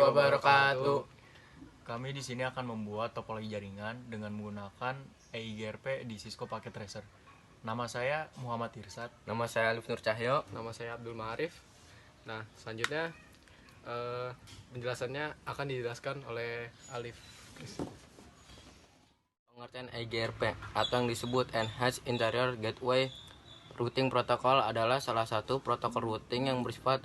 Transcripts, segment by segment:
wabarakatuh. Kami di sini akan membuat topologi jaringan dengan menggunakan EIGRP di Cisco Packet Tracer. Nama saya Muhammad Irsad. Nama saya Alif Nur Cahyo. Nama saya Abdul Ma'arif. Nah, selanjutnya penjelasannya akan dijelaskan oleh Alif. Pengertian EIGRP atau yang disebut Enhanced Interior Gateway Routing Protocol adalah salah satu protokol routing yang bersifat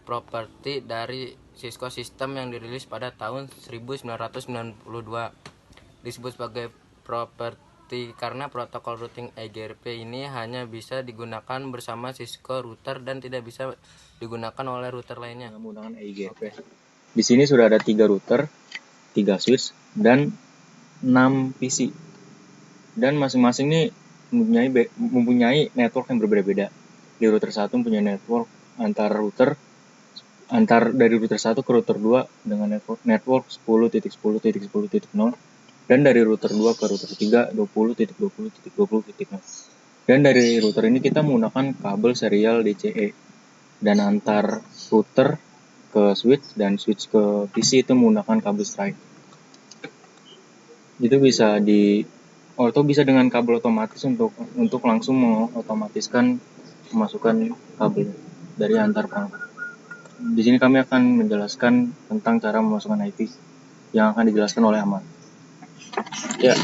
properti dari Cisco System yang dirilis pada tahun 1992. Disebut sebagai properti karena protokol routing EIGRP ini hanya bisa digunakan bersama Cisco router dan tidak bisa digunakan oleh router lainnya. Menggunakan EIGRP. Di sini sudah ada 3 router, 3 switch, dan 6 PC. Dan masing-masing ini mempunyai network yang berbeda-beda. Di router 1 punya network dari router 1 ke router 2 dengan network 10.10.10.0, dan dari router 2 ke router 3 20.20.20.0. Dan dari router ini kita menggunakan kabel serial DCE, dan antar router ke switch dan switch ke PC itu menggunakan kabel strike. Itu bisa bisa dengan kabel otomatis untuk langsung mengotomatiskan memasukkan kabel dari antar perangkat. Di sini kami akan menjelaskan tentang cara memasukkan IP yang akan dijelaskan oleh Ahmad. Ya,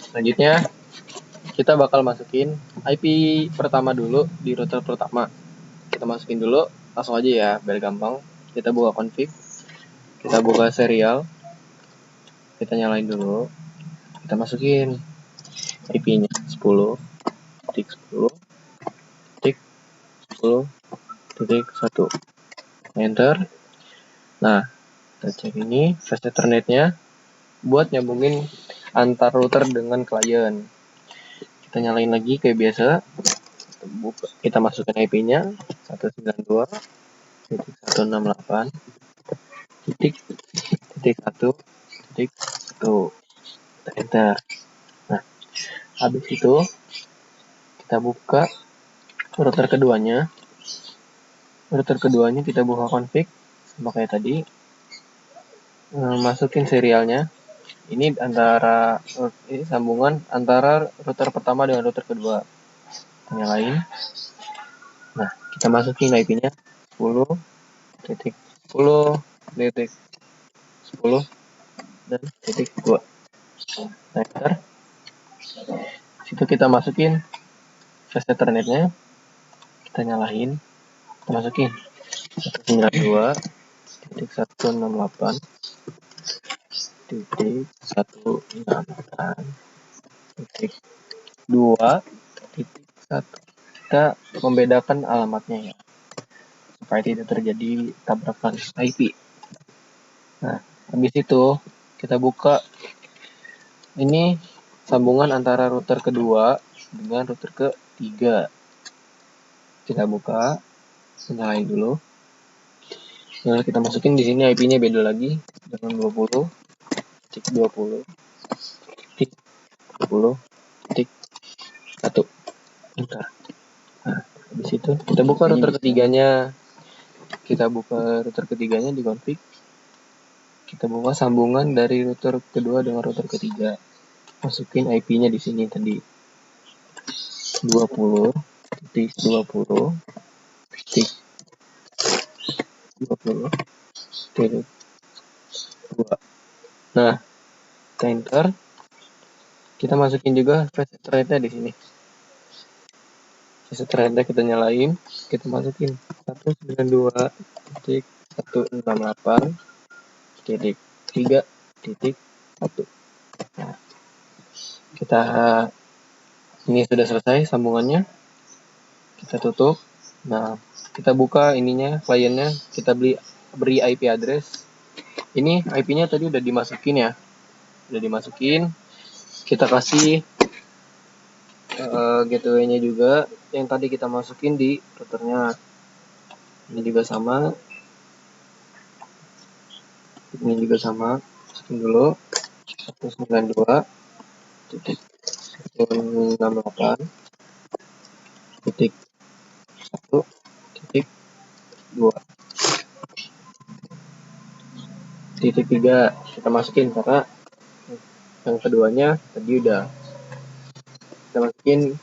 selanjutnya kita bakal masukin IP pertama dulu di router pertama. Kita masukin dulu, langsung aja ya, biar gampang. Kita buka config, kita buka serial, kita nyalain dulu, kita masukin IP-nya 10.10.10.1, enter. Nah, kita cek ini fast Ethernet-nya buat nyambungin antar router dengan klien. Kita nyalain lagi kayak biasa, kita masukkan IP-nya 192.168.1.1, kita enter. Nah, habis itu kita buka router keduanya. Kita buka config sama kayak tadi, masukin serialnya. Ini sambungan antara router pertama dengan router kedua. Kita nyalain. Nah, kita masukin IP-nya 10.10.10 dan titik 2. Enter. Situ kita masukin fast Ethernet-nya. Kita nyalain. Kita masukin 192.168.2.1. Kita membedakan alamatnya ya, supaya tidak terjadi tabrakan IP. Nah, habis itu kita buka ini sambungan antara router kedua dengan router ketiga. Kita buka, nyalain dulu. Nah, kita masukin di sini IP-nya beda lagi dengan 20.20.20.1. Enter. Nah, habis itu kita buka router ketiganya. Di config. Kita buka sambungan dari router kedua dengan router ketiga. Masukin IP-nya di sini tadi 20.20.20.2. Nah, kita enter. Kita masukin juga fast Ethernet-nya di sini. Fast Ethernet-nya kita nyalain, kita masukin 192.168.3.1. Nah, ini sudah selesai sambungannya. Kita tutup. Nah, kita buka ininya, kliennya, kita beri IP address. Ini IP-nya tadi udah dimasukin ya. Kita kasih gateway-nya juga yang tadi kita masukin di routernya. Ini juga sama. Masukin dulu 192.168.1.2. titik 3 kita masukin karena yang keduanya tadi udah. Kita masukin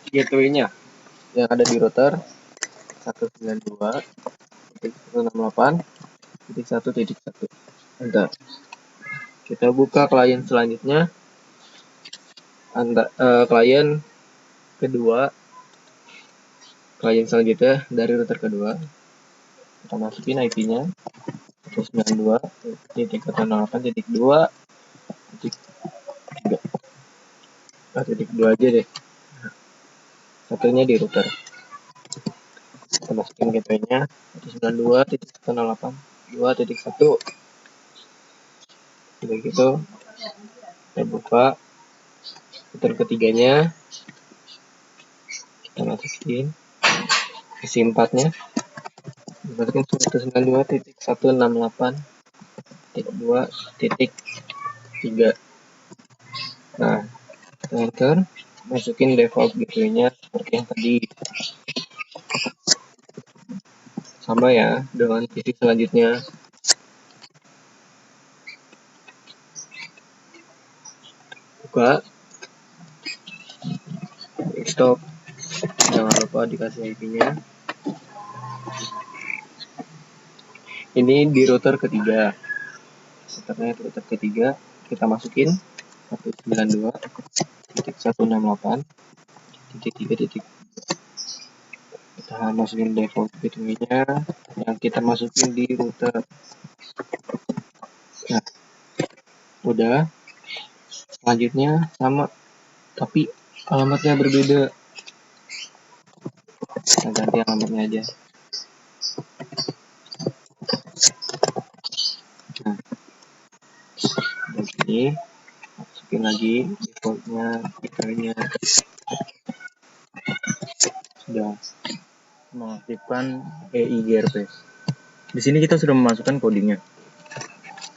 gateway-nya yang ada di router 192.168.1.1. Enter. Kita buka klien selanjutnya, klien kedua, klien selanjutnya dari router kedua. Kita masukin IP-nya 192.168.2.3. Aja deh. Satunya di router. Kita masukin gateway-nya 192.168.2.1. Udah gitu, kita buka router ketiganya, kita masukin isi 4-nya, masukin 192.168.2.3. Nah, enter, masukin default gateway-nya seperti yang tadi. Sama ya dengan titik selanjutnya. Buka, stop, jangan lupa dikasih IP-nya. Ini di router ketiga. Router ketiga kita masukin 192.168.3. Kita masukin default gateway-nya yang kita masukin di router. Nah, udah. Selanjutnya sama, tapi alamatnya berbeda. Kita ganti alamatnya aja. Nah, begini, masukin lagi defaultnya, gateway-nya. Sudah. Mengaktifkan EIGRP. Di sini kita sudah memasukkan codingnya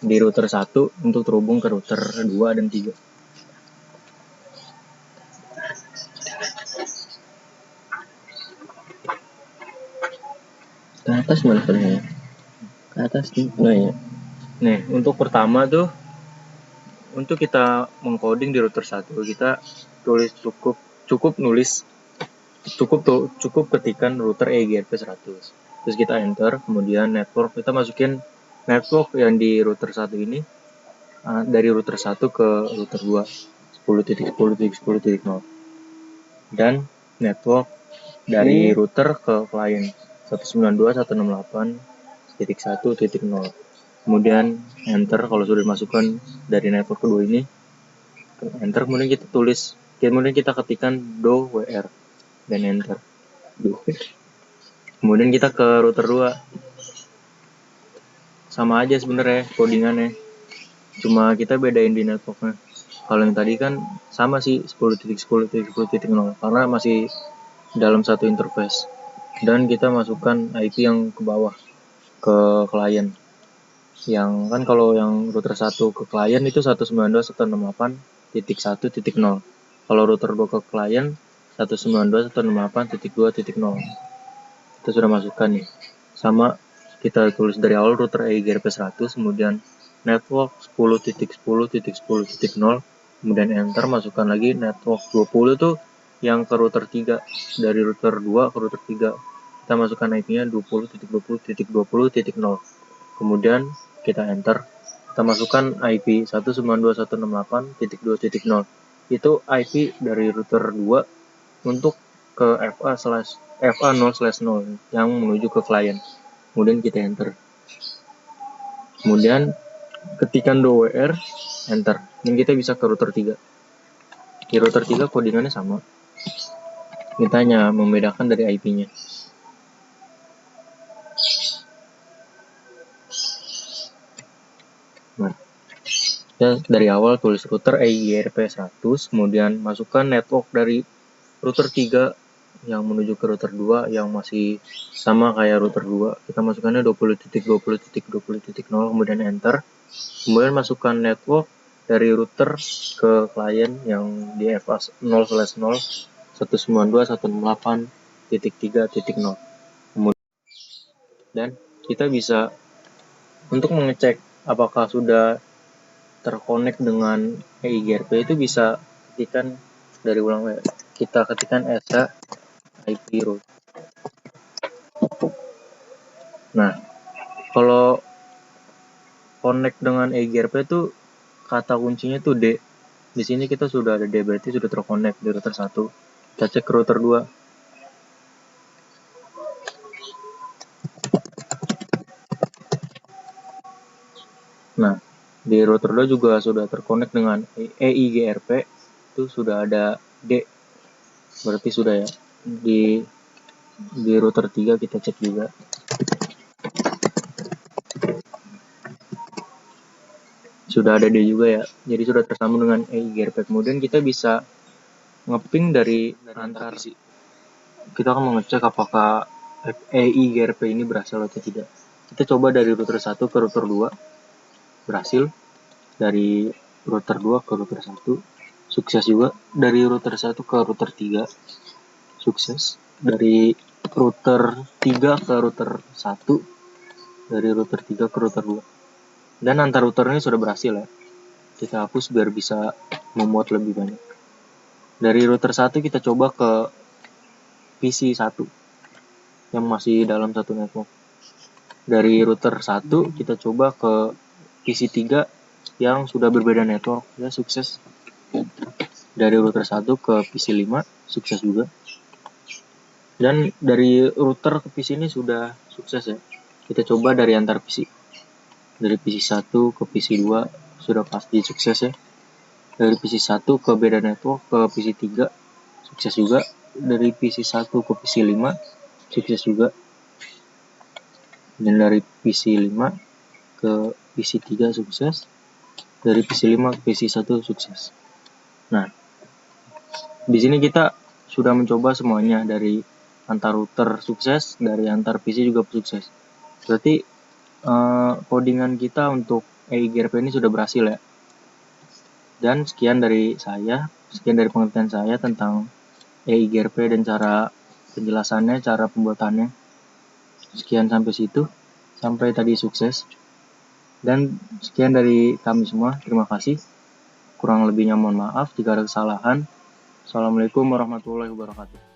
di router 1 untuk terhubung ke router 2 dan 3. Ke atas mana sebenarnya? Ke atas nih. Nah, ya. Nih, untuk pertama tuh, untuk kita mengcoding di router 1, kita tulis cukup ketikan router EIGRP 100. Terus kita enter, kemudian network, kita masukin network yang di router 1 ini dari router 1 ke router 2 10.10.10.0 dan network dari router ke klien 192.168.1.0. Kemudian enter kalau sudah dimasukkan dari network kedua ini, enter, kemudian kita ketikkan do wr dan enter. Kemudian kita ke router 2. Sama aja sebenarnya codingannya, cuma kita bedain di networknya. Kalau yang tadi kan sama sih 10.10.10.0 karena masih dalam satu interface, dan kita masukkan IP yang ke bawah ke klien. Yang kan kalau yang router 1 ke klien itu 192.168.1.0. Kalau router 2 ke klien 192.168.2.0. Kita sudah masukkan nih. Sama kita tulis dari awal router EIGRP 100, kemudian network 10.10.10.0, kemudian enter, masukkan lagi network 20 tuh yang ke router 3, dari router 2 ke router 3. Kita masukkan IP-nya 20.20.20.0. Kemudian kita enter, kita masukkan IP 192.168.2.0. Itu IP dari router 2 untuk ke FA0/0 yang menuju ke klien. Kemudian kita enter. Kemudian ketikan do.wr, enter. Dan kita bisa ke router 3. Di router 3 codingannya sama. Kita hanya membedakan dari IP-nya. Nah, ya dari awal tulis router EIGRP 100, kemudian masukkan network dari router 3 yang menuju ke router 2 yang masih sama kayak router 2. Kita masukkannya 20.20.20.0, kemudian enter. Kemudian masukkan network dari router ke klien yang di FA0/0 192.168.3.0. Kemudian dan kita bisa untuk mengecek apakah sudah terkonek dengan EIGRP itu bisa ketikkan dari ulang ya. Kita ketikkan ESA IP root. Nah, kalau connect dengan EIGRP itu kata kuncinya tuh D. Di sini kita sudah ada D, berarti sudah terkonek di router 1. Kita cek ke router 2. Nah, di router 2 juga sudah terkonek dengan EIGRP, itu sudah ada D. Berarti sudah ya. Di router 3 kita cek juga. Sudah ada D juga ya. Jadi sudah tersambung dengan EIGRP. Kemudian kita bisa ngeping dari antar. Kita akan mengecek apakah EIGRP ini berhasil atau tidak. Kita coba dari router 1 ke router 2. Berhasil. Dari router 2 ke router 1. Sukses juga. Dari router 1 ke router 3. Sukses. Dari router 3 ke router 1. Dari router 3 ke router 2. Dan antar router ini sudah berhasil ya. Kita hapus biar bisa memuat lebih banyak. Dari router 1 kita coba ke PC 1 yang masih dalam satu network. Dari router 1 kita coba ke PC 3 yang sudah berbeda network. Ya, sukses. Dari router 1 ke PC 5 sukses juga. Dan dari router ke PC ini sudah sukses ya. Kita coba dari antar PC. Dari PC 1 ke PC 2 sudah pasti sukses ya. Dari PC 1 ke beda network ke PC 3 sukses juga. Dari PC 1 ke PC 5 sukses juga. Dan dari PC 5 ke PC 3 sukses. Dari PC 5 ke PC 1 sukses. Nah, di sini kita sudah mencoba semuanya, dari antar router sukses, dari antar PC juga sukses. Berarti codingan kita untuk EIGRP ini sudah berhasil ya. Dan sekian dari pengertian saya tentang EIGRP dan cara penjelasannya, cara pembuatannya. Sekian sampai situ, sampai tadi sukses. Dan sekian dari kami semua, terima kasih. Kurang lebihnya mohon maaf jika ada kesalahan. Assalamualaikum warahmatullahi wabarakatuh.